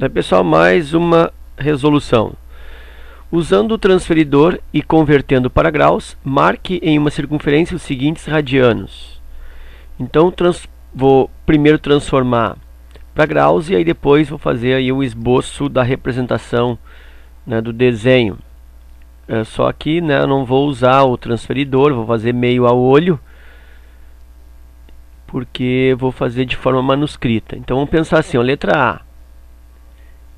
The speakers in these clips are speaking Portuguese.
Pessoal, mais uma resolução. Usando o transferidor e convertendo para graus, marque em uma circunferência os seguintes radianos. Então, vou primeiro transformar para graus e aí depois vou fazer aí o esboço da representação, né, do desenho. Só que, né, eu não vou usar o transferidor, vou fazer meio a olho, porque vou fazer de forma manuscrita. Então vamos pensar assim, ó, letra A.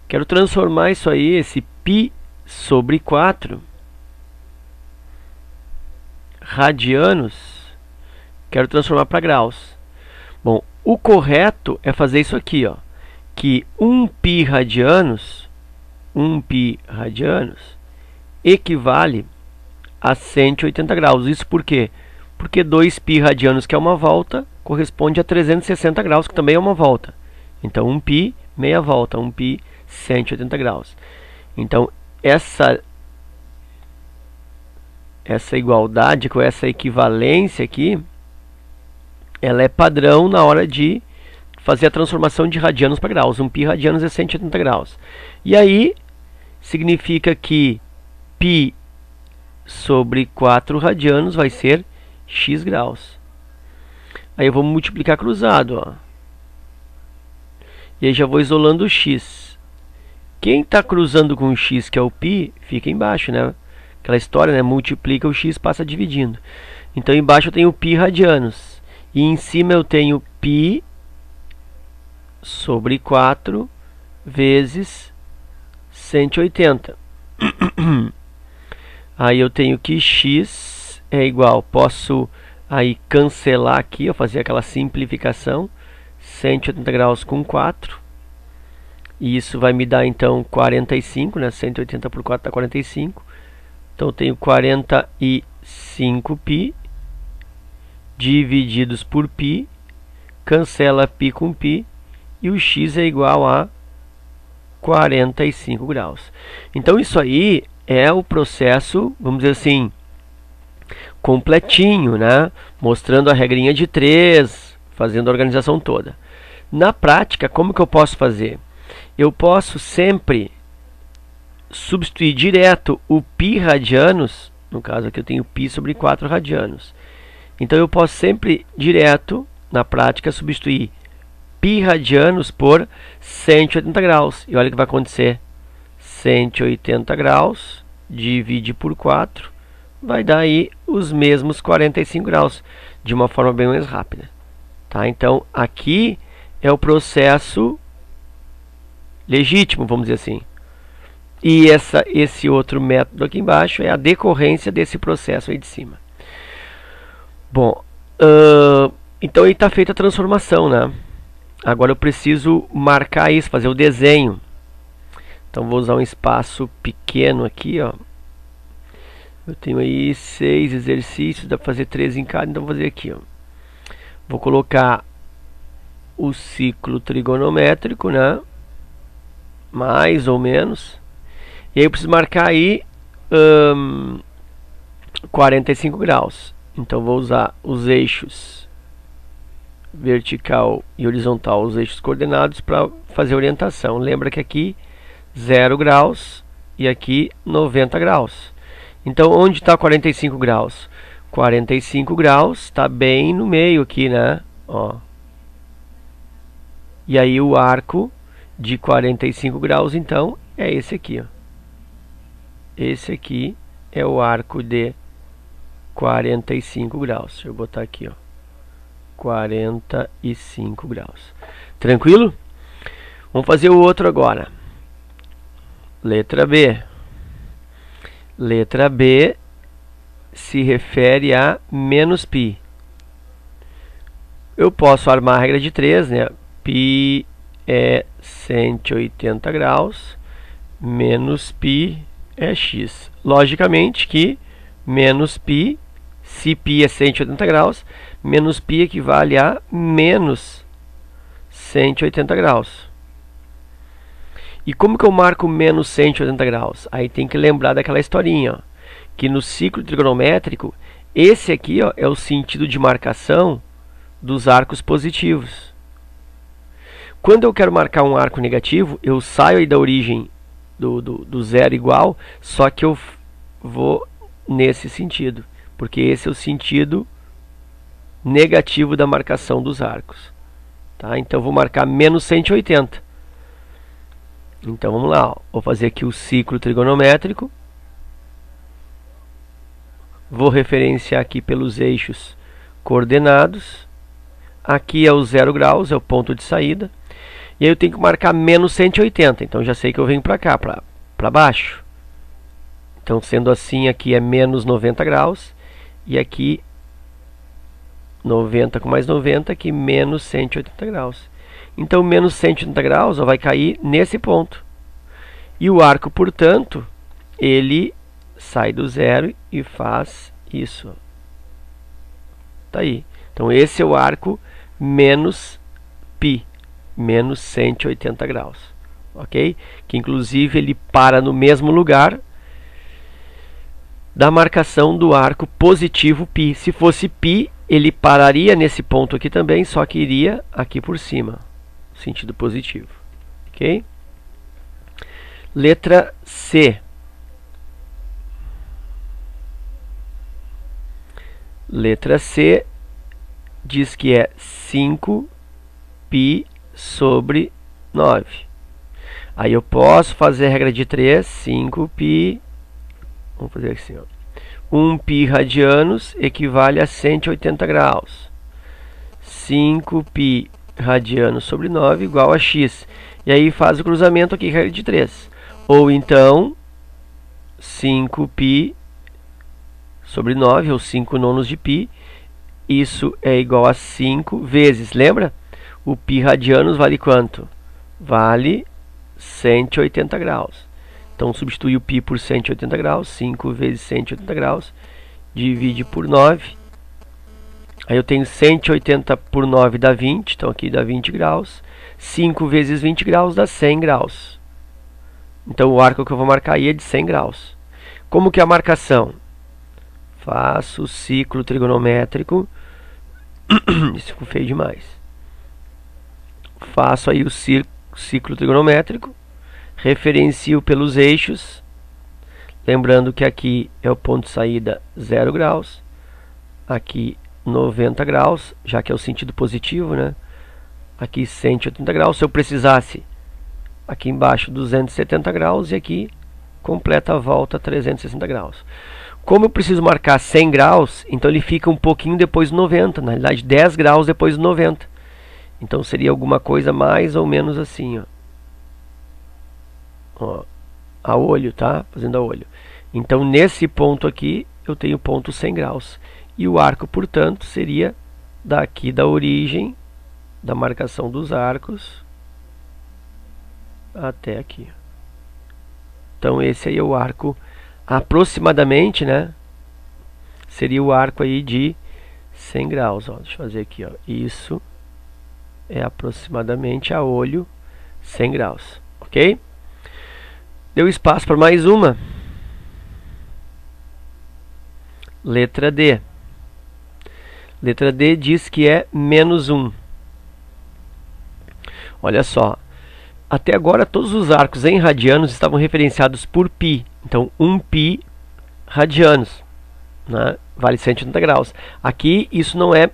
Quero transformar isso aí, esse π sobre 4 radianos, quero transformar para graus. Bom, o correto é fazer isso aqui, ó, que 1π radianos equivale a 180 graus. Isso por quê? Porque 2π radianos, que é uma volta, corresponde a 360 graus, que também é uma volta. Então 1π, meia volta, 1π, 180 graus. Então essa igualdade, com essa equivalência aqui, ela é padrão na hora de fazer a transformação de radianos para graus. 1π radianos é 180 graus. E aí significa que π sobre 4 radianos vai ser x graus. Aí eu vou multiplicar cruzado, ó. E aí já vou isolando o x. Quem está cruzando com o x, que é o π, fica embaixo, né? Aquela história, né? Multiplica o x, passa dividindo. Então embaixo eu tenho π radianos. E em cima eu tenho π sobre 4 vezes 180. Aí eu tenho que x é igual, posso aí cancelar aqui, eu fazer aquela simplificação, 180 graus com 4, e isso vai me dar então 45, né? 180 por 4 dá 45, então eu tenho 45π divididos por π, cancela π com π, e o x é igual a 45 graus. Então isso aí é o processo, vamos dizer assim, completinho, né? Mostrando a regrinha de 3, fazendo a organização toda. Na prática, como que eu posso fazer? Eu posso sempre substituir direto o π radianos, no caso aqui eu tenho π sobre 4 radianos. Então eu posso sempre direto, na prática, substituir π radianos por 180 graus. E olha o que vai acontecer. 180 graus, divide por 4, vai dar aí os mesmos 45 graus, de uma forma bem mais rápida. Tá? Então aqui é o processo legítimo, vamos dizer assim. E esse outro método aqui embaixo é a decorrência desse processo aí de cima. Bom, então aí está feita a transformação, né? Agora eu preciso marcar isso, fazer o desenho. Então vou usar um espaço pequeno aqui, ó. Eu tenho aí 6 exercícios, dá para fazer 3 em cada, então vou fazer aqui, ó. Vou colocar o ciclo trigonométrico, né? Mais ou menos. E aí eu preciso marcar aí 45 graus. Então vou usar os eixos vertical e horizontal, os eixos coordenados, para fazer a orientação. Lembra que aqui 0 graus e aqui 90 graus. Então onde está 45 graus? 45 graus está bem no meio aqui, né? Ó. E aí o arco de 45 graus, então, é esse aqui, ó. Esse aqui é o arco de 45 graus. Deixa eu botar aqui, ó. 45 graus. Tranquilo? Vamos fazer o outro agora. Letra B. Letra B se refere a menos π. Eu posso armar a regra de 3, né? π é 180 graus, menos π é x. Logicamente que menos π, se π é 180 graus, menos π equivale a menos 180 graus. E como que eu marco menos 180 graus? Aí tem que lembrar daquela historinha, ó, que no ciclo trigonométrico, esse aqui, ó, é o sentido de marcação dos arcos positivos. Quando eu quero marcar um arco negativo, eu saio aí da origem do zero igual, só que eu vou nesse sentido, porque esse é o sentido negativo da marcação dos arcos. Tá? Então eu vou marcar menos 180. Então vamos lá, ó. Vou fazer aqui o ciclo trigonométrico. Vou referenciar aqui pelos eixos coordenados. Aqui é o 0 graus, é o ponto de saída. E aí eu tenho que marcar menos 180. Então já sei que eu venho para cá, para baixo. Então sendo assim, aqui é menos 90 graus. E aqui 90 com mais 90, aqui menos 180 graus. Então menos 180 graus ó, vai cair nesse ponto. E o arco, portanto, ele sai do zero e faz isso. Tá aí. Então esse é o arco menos π, menos 180 graus. Ok? Que inclusive ele para no mesmo lugar da marcação do arco positivo π. Se fosse π, ele pararia nesse ponto aqui também, só que iria aqui por cima, sentido positivo. Ok? Letra C. Letra C diz que é 5π sobre 9. Aí eu posso fazer a regra de 3, 5π, vamos fazer assim, ó. 1π radianos equivale a 180 graus. 5π radianos sobre 9 igual a x. E aí faz o cruzamento aqui, regra de 3. Ou então, 5π sobre 9, ou 5 nonos de π, isso é igual a 5 vezes, lembra? O π radianos vale quanto? Vale 180 graus. Então, substitui o π por 180 graus, 5 vezes 180 graus, divide por 9. Aí eu tenho 180 por 9 dá 20, então aqui dá 20 graus. 5 vezes 20 graus dá 100 graus. Então, o arco que eu vou marcar aí é de 100 graus. Como que é a marcação? Faço o ciclo trigonométrico. Isso ficou feio demais. Faço aí o ciclo trigonométrico. Referencio pelos eixos. Lembrando que aqui é o ponto de saída 0 graus. Aqui 90 graus, já que é o sentido positivo, né? Aqui 180 graus. Se eu precisasse, aqui embaixo 270 graus e aqui completa a volta 360 graus. Como eu preciso marcar 100 graus, então ele fica um pouquinho depois do 90, na realidade 10 graus depois do 90. Então seria alguma coisa mais ou menos assim, ó. Ó, a olho, tá? Fazendo a olho. Então nesse ponto aqui eu tenho ponto 100 graus. E o arco, portanto, seria daqui da origem da marcação dos arcos até aqui. Então esse aí é o arco aproximadamente, né? Seria o arco aí de 100 graus, ó. Deixa eu fazer aqui, ó. Isso é aproximadamente a olho 100 graus, ok? Deu espaço para mais uma. Letra D. Letra D diz que é menos 1. Olha só. Até agora todos os arcos em radianos estavam referenciados por π. Então 1π radianos, né? Vale 180 graus. Aqui isso não é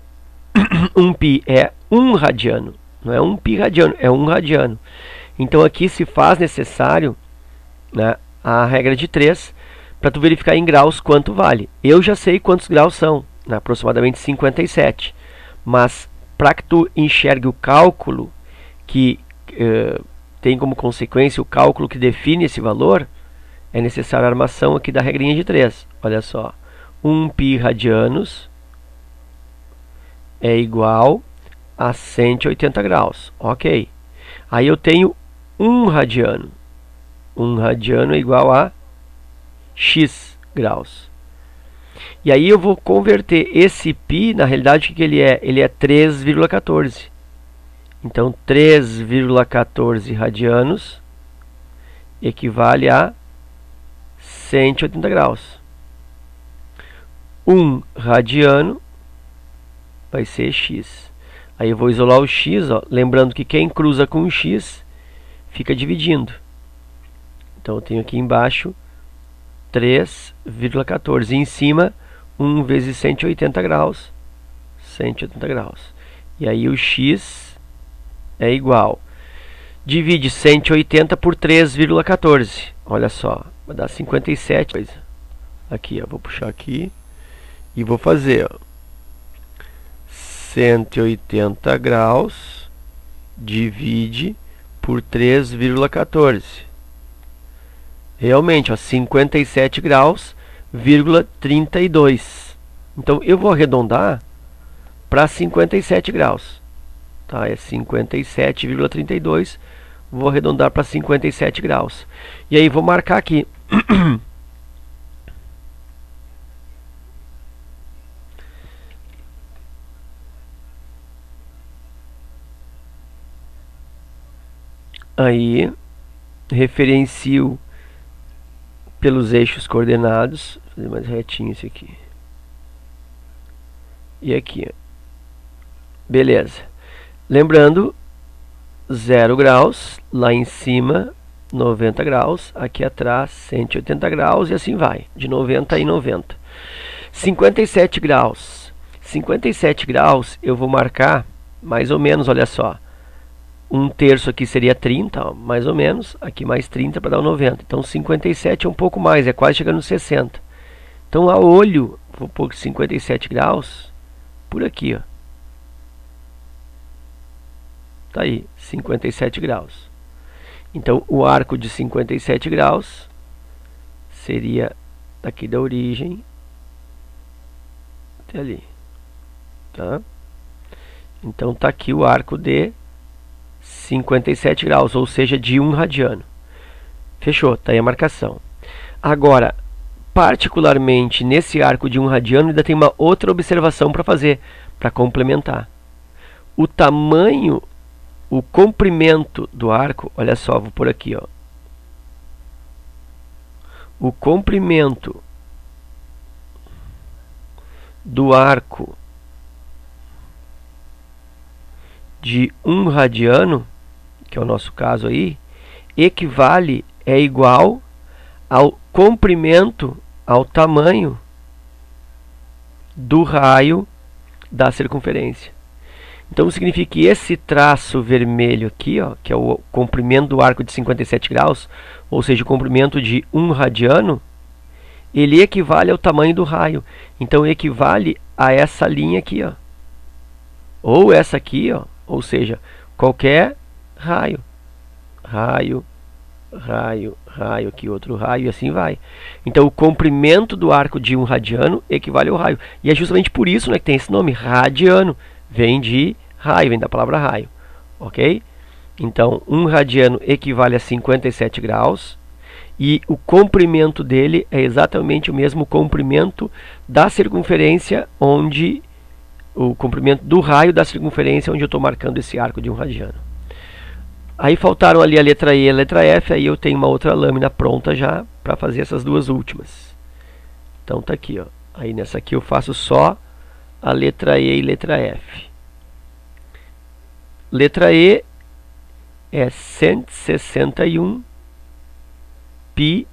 1π, é 1 radiano. Não é 1π radiano, é 1 radiano. Então aqui se faz necessário, né, a regra de 3 para tu verificar em graus quanto vale. Eu já sei quantos graus são, né, aproximadamente 57. Mas para que tu enxergue o cálculo que tem como consequência o cálculo que define esse valor, é necessária a armação aqui da regrinha de 3. Olha só, 1π radianos é igual a 180 graus. Ok. Aí eu tenho 1 radiano. 1 radiano é igual a x graus. E aí eu vou converter esse π, na realidade o que ele é? Ele é 3,14. Então 3,14 radianos equivale a 180 graus. 1 radiano vai ser x. Aí eu vou isolar o x, ó, lembrando que quem cruza com o x fica dividindo. Então eu tenho aqui embaixo 3,14. E em cima 1 vezes 180 graus. 180 graus. E aí o x é igual. Divide 180 por 3,14. Olha só, vai dar 57. Aqui, ó, vou puxar aqui e vou fazer, ó, 180 graus divide por 3,14. Realmente, ó, 57 graus, 32. Então eu vou arredondar para 57 graus. Tá? É 57,32. Vou arredondar para 57 graus. E aí vou marcar aqui. Aí referencio pelos eixos coordenados. Vou fazer mais retinho esse aqui. E aqui, ó. Beleza. Lembrando, 0 graus, lá em cima 90 graus, aqui atrás 180 graus e assim vai, de 90 em 90. 57 graus. 57 graus eu vou marcar mais ou menos, olha só. 1/3 aqui seria 30, ó, mais ou menos, aqui mais 30 para dar o 90. Então 57 é um pouco mais, é quase chegando no 60. Então a olho, vou pôr 57 graus por aqui, ó. Tá aí, 57 graus. Então o arco de 57 graus seria daqui da origem até ali, tá? Então tá aqui o arco de 57 graus, ou seja, de 1 radiano. Fechou, tá aí a marcação. Agora, particularmente nesse arco de 1 radiano, ainda tem uma outra observação para fazer, para complementar. O tamanho, o comprimento do arco, olha só, vou por aqui, ó. O comprimento do arco de 1 radiano, que é o nosso caso aí, equivale, é igual ao comprimento, ao tamanho do raio da circunferência. Então significa que esse traço vermelho aqui, ó, que é o comprimento do arco de 57 graus, ou seja, o comprimento de 1 radiano, ele equivale ao tamanho do raio. Então equivale a essa linha aqui, ó. Ou essa aqui, ó, ou seja, qualquer raio. Raio, raio, raio, aqui outro raio e assim vai. Então o comprimento do arco de 1 radiano equivale ao raio. E é justamente por isso, né, que tem esse nome, radiano. Vem de raio, vem da palavra raio, ok? Então 1 radiano equivale a 57 graus e o comprimento dele é exatamente o mesmo comprimento da circunferência, onde o comprimento do raio da circunferência onde eu estou marcando esse arco de 1 radiano. Aí faltaram ali a letra E e a letra F, aí eu tenho uma outra lâmina pronta já para fazer essas duas últimas. Então tá aqui, ó. Aí nessa aqui eu faço só a letra E e letra F. Letra E é 161 π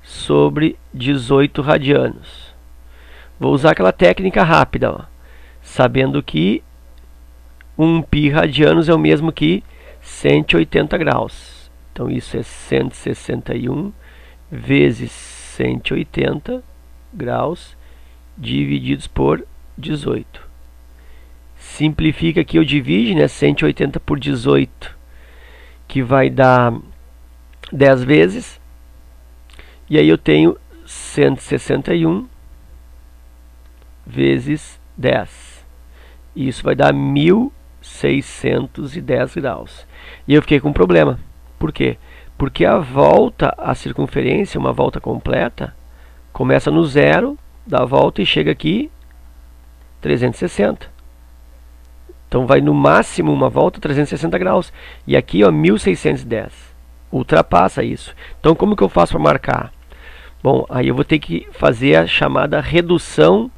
sobre 18 radianos. Vou usar aquela técnica rápida, ó, sabendo que 1 π radianos é o mesmo que 180 graus. Então isso é 161 vezes 180 graus divididos por 18. Simplifica aqui, eu divido, né, 180 por 18, que vai dar 10 vezes. E aí eu tenho 161 vezes 10. E isso vai dar 1610 graus. E eu fiquei com um problema. Por quê? Porque a volta à circunferência, uma volta completa, começa no zero da volta e chega aqui 360. Então vai no máximo uma volta 360 graus. E aqui, ó, 1610. Ultrapassa isso. Então como que eu faço para marcar? Bom, aí eu vou ter que fazer a chamada redução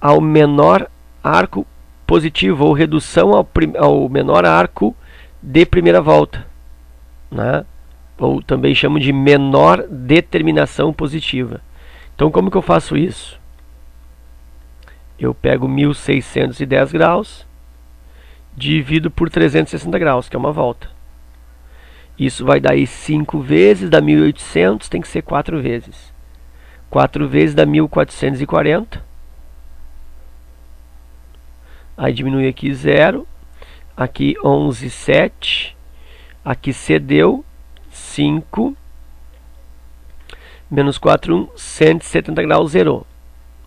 ao menor arco positivo ou redução ao menor arco de primeira volta, né? Ou também chamo de menor determinação positiva. Então como que eu faço isso? Eu pego 1610 graus, divido por 360 graus, que é uma volta. Isso vai dar aí 5 vezes, dá 1800, tem que ser 4 vezes. 4 vezes dá 1440. Aí diminui aqui 0. Aqui 11,7. Aqui cedeu 5. Menos 4, 1, 170 graus, zerou.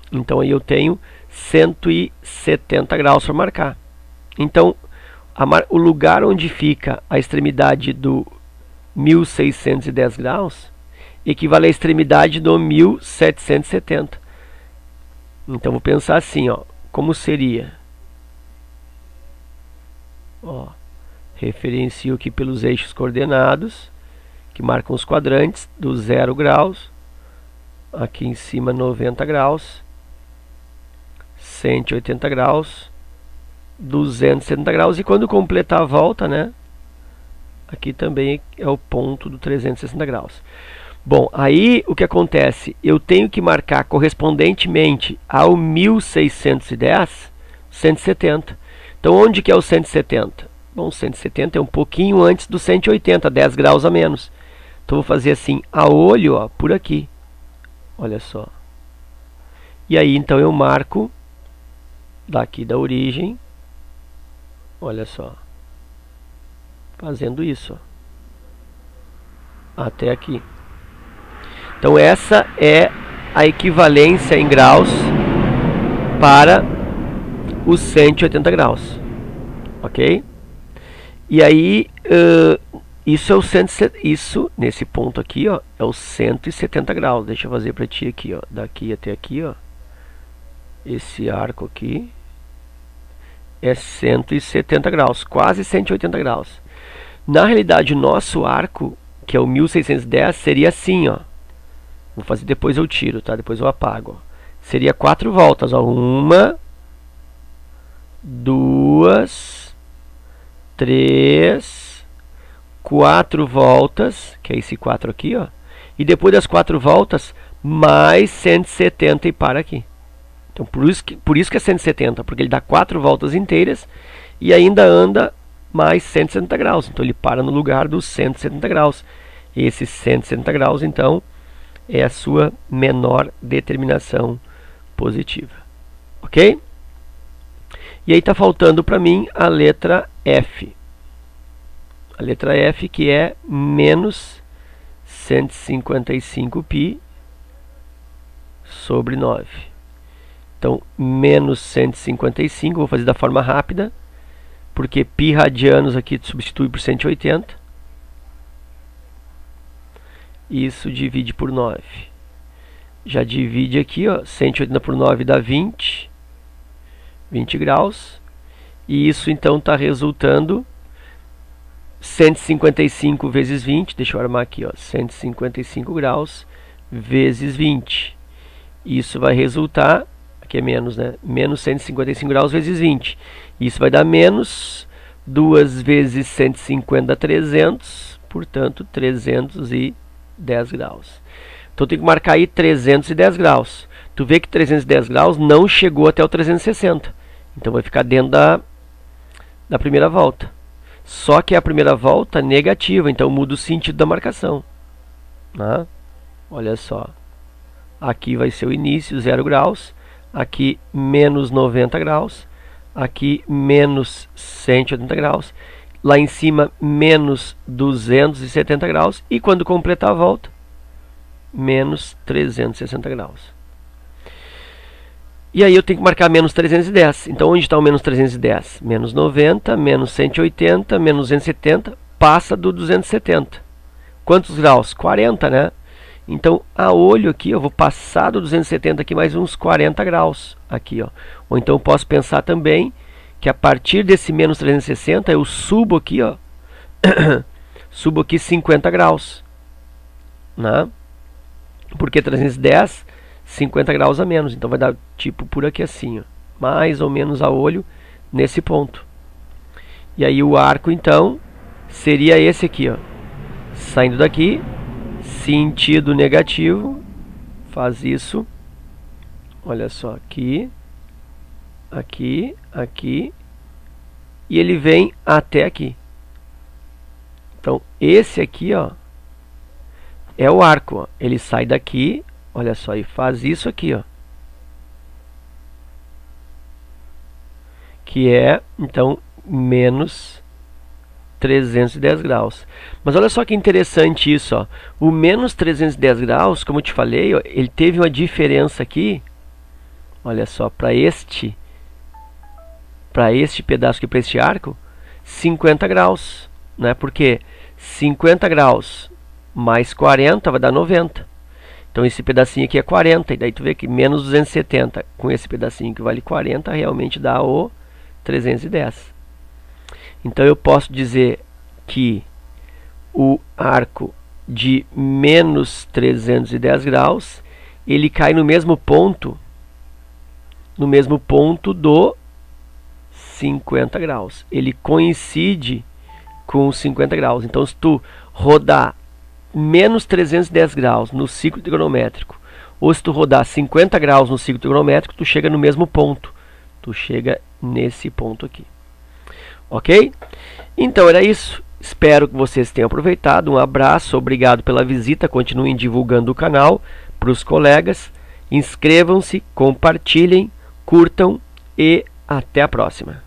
Então aí eu tenho 170 graus para marcar. Então o lugar onde fica a extremidade do 1610 graus equivale à extremidade do 1770. Então vou pensar assim, ó, como seria? Ó, referencio aqui pelos eixos coordenados, que marcam os quadrantes, do 0 graus, aqui em cima 90 graus, 180 graus, 270 graus, e quando completar a volta, né, aqui também é o ponto do 360 graus. Bom, aí o que acontece? Eu tenho que marcar correspondentemente ao 1610, 170. Então onde que é o 170? Bom, 170 é um pouquinho antes do 180, 10 graus a menos. Então vou fazer assim, a olho, ó, por aqui. Olha só. E aí então eu marco daqui da origem. Olha só. Fazendo isso, ó, até aqui. Então essa é a equivalência em graus para os 180 graus. Ok? E aí, isso é o isso nesse ponto aqui, ó, é o 170 graus. Deixa eu fazer para ti aqui, ó, daqui até aqui, ó. Esse arco aqui é 170 graus, quase 180 graus. Na realidade, o nosso arco, que é o 1610, seria assim, ó. Vou fazer, depois eu tiro, tá? Depois eu apago, ó. Seria 4 voltas, ó. 1, 2, 3, 4 voltas, que é esse 4 aqui, ó. E depois das 4 voltas, mais 170 e para aqui. Então por isso que é 170, porque ele dá 4 voltas inteiras e ainda anda mais 170 graus. Então ele para no lugar dos 170 graus. Esse 170 graus, então, é a sua menor determinação positiva. Ok? E aí está faltando para mim a letra F. A letra F, que é menos 155π sobre 9. Então, menos 155, vou fazer da forma rápida, porque π radianos aqui substitui por 180. Isso divide por 9. Já divide aqui, ó, 180 por 9 dá 20 graus. E isso então está resultando 155 vezes 20, deixa eu armar aqui, ó, 155 graus vezes 20. Isso vai resultar, aqui é menos, né? Menos 155 graus vezes 20. Isso vai dar menos 2 vezes 150 dá 300, portanto 310 graus. Então eu tenho que marcar aí 310 graus. Tu vê que 310 graus não chegou até o 360. Então vai ficar dentro da primeira volta. Só que a primeira volta negativa, então muda o sentido da marcação. Né? Olha só. Aqui vai ser o início, 0 graus. Aqui menos 90 graus. Aqui menos 180 graus. Lá em cima menos 270 graus. E quando completar a volta, menos 360 graus. E aí eu tenho que marcar menos 310. Então onde está o menos 310? Menos 90, menos 180, menos 270, passa do 270. Quantos graus? 40, né? Então a olho aqui eu vou passar do 270 aqui mais uns 40 graus. Aqui, ó. Ou então eu posso pensar também que a partir desse menos 360 eu subo aqui, ó. Subo aqui 50 graus. Né? Porque 310, 50 graus a menos. Então vai dar tipo por aqui assim, ó. Mais ou menos a olho nesse ponto. E aí o arco, então, seria esse aqui, ó. Saindo daqui, sentido negativo, faz isso. Olha só, aqui, aqui, aqui, e ele vem até aqui. Então, esse aqui, ó, é o arco, ó. Ele sai daqui, olha só, e faz isso aqui, ó. Que é, então, menos 310 graus. Mas olha só que interessante isso, ó. O menos 310 graus, como eu te falei, ó, ele teve uma diferença aqui. Olha só, para este pedaço aqui, para este arco, 50 graus, né? Porque 50 graus mais 40 vai dar 90. Então esse pedacinho aqui é 40, e daí tu vê que menos 270 com esse pedacinho que vale 40 realmente dá o 310. Então eu posso dizer que o arco de menos 310 graus, ele cai no mesmo ponto do 50 graus. Ele coincide com os 50 graus. Então se tu rodar menos 310 graus no ciclo trigonométrico, ou se tu rodar 50 graus no ciclo trigonométrico, tu chega no mesmo ponto. Tu chega nesse ponto aqui. Ok? Então era isso. Espero que vocês tenham aproveitado. Um abraço, obrigado pela visita. Continuem divulgando o canal para os colegas. Inscrevam-se, compartilhem, curtam e até a próxima.